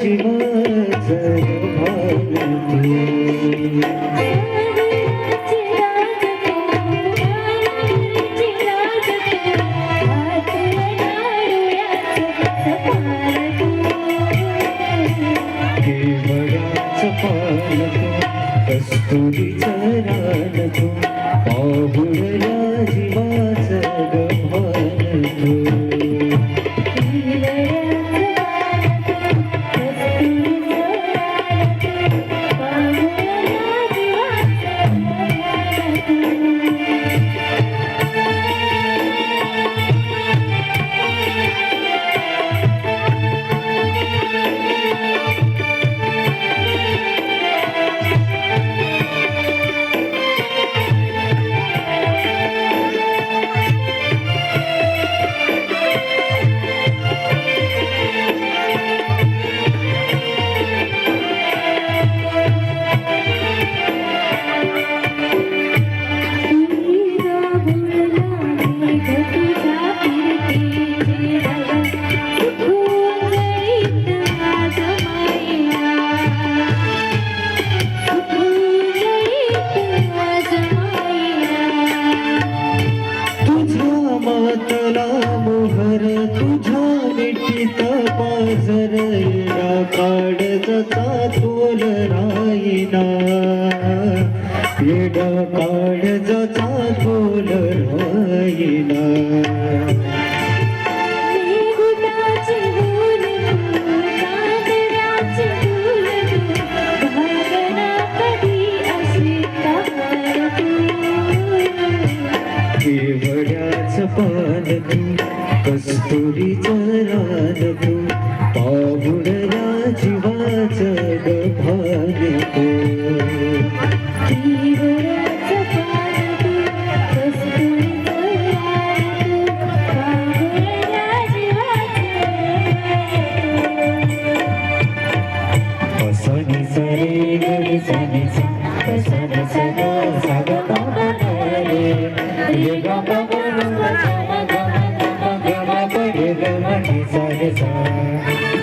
जीवाचं भान कस्तुरीचं रान तू पाहुणया जीवाचं गव्हाण तू मातला मोहर तुझ्या मिठीत पाझर येडा काळजाचा तोल राहिना येडा काळजाचा तोल राहिना केवड्याचं पान तू कस्तुरीचं रान तू पाहुणया जीवाचं गव्हाण तू सनी सरे गरी सनी सा सनी सगा सागा बाबा रे ये बाबा गमा गमा गमा गमा गमा गमा सा